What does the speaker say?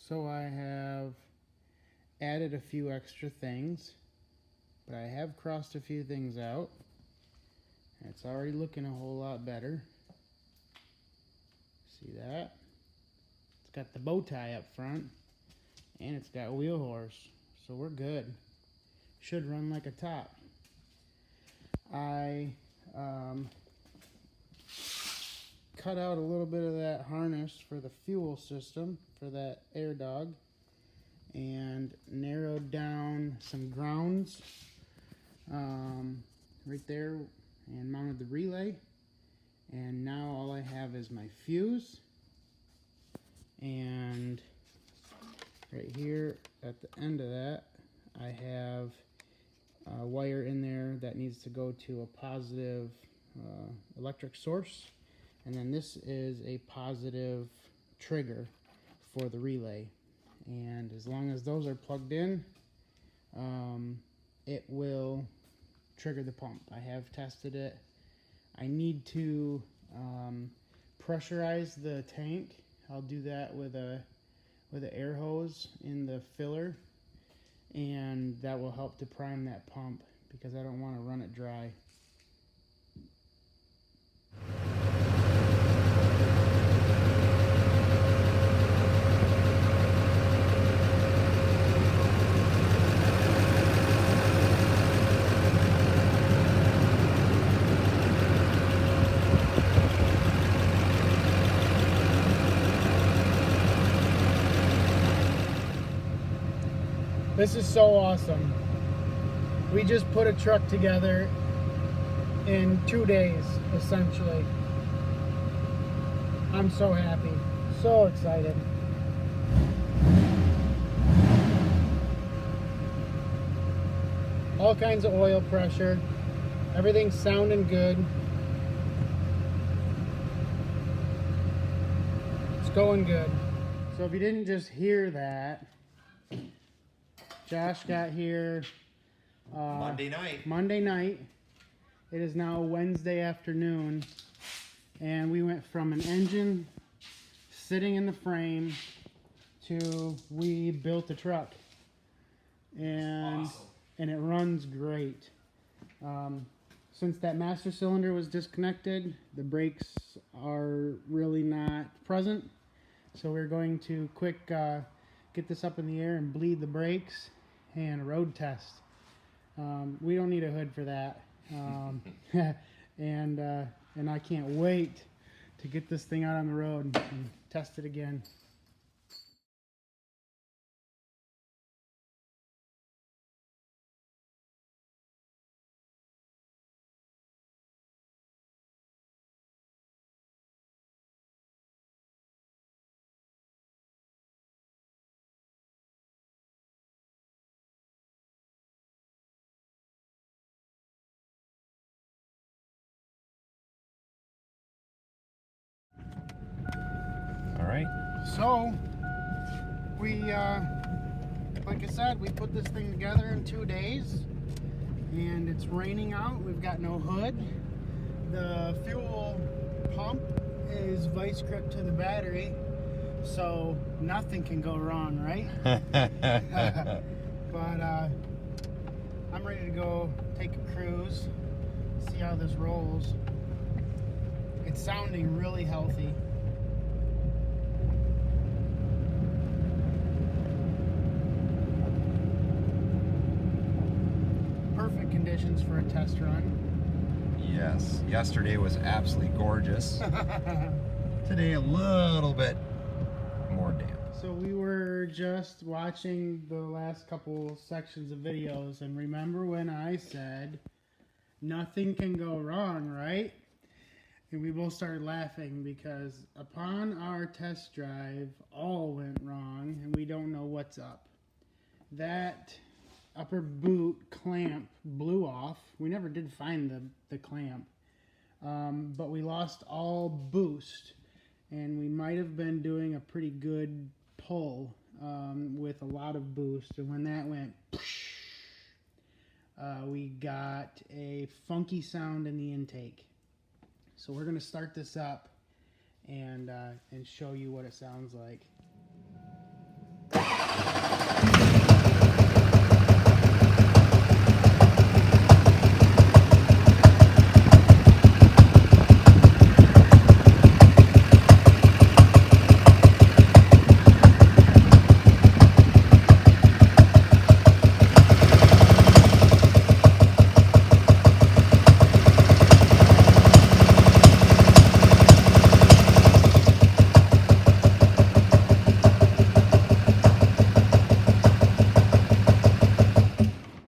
So I have added a few extra things, but I have crossed a few things out. And it's already looking a whole lot better. See that? It's got the bow tie up front, and it's got wheel horse, so we're good. Should run like a top. I cut out a little bit of that harness for the fuel system for that air dog and narrowed down some grounds right there and mounted the relay. And now all I have is my fuse, and right here at the end of that I have a wire in there that needs to go to a positive electric source, and then this is a positive trigger for the relay, and as long as those are plugged in, it will trigger the pump. I have tested it. I need to pressurize the tank. I'll do that with an air hose in the filler, and that will help to prime that pump because I don't want to run it dry. This is so awesome. We just put a truck together in 2 days, essentially. I'm so happy, so excited. All kinds of oil pressure. Everything's sounding good. It's going good. So if you didn't just hear that, Josh got here Monday night. It is now Wednesday afternoon, and we went from an engine sitting in the frame to we built a truck, and awesome. And it runs great. Since that master cylinder was disconnected, the brakes are really not present, so we're going to quick get this up in the air and bleed the brakes and road test. We don't need a hood for that. And I can't wait to get this thing out on the road and test it again. So we, like I said, we put this thing together in 2 days, and it's raining out. We've got no hood. The fuel pump is vice grip to the battery, so nothing can go wrong, right? But I'm ready to go take a cruise, see how this rolls. It's sounding really healthy. Perfect conditions for a test run. Yes, yesterday was absolutely gorgeous. Today a little bit more damp. So we were just watching the last couple sections of videos, and remember when I said nothing can go wrong, right? And we both started laughing because upon our test drive, all went wrong, and we don't know what's up. That upper boot clamp blew off. We never did find the clamp, but we lost all boost, and we might have been doing a pretty good pull with a lot of boost, and when that went we got a funky sound in the intake. So we're going to start this up and show you what it sounds like.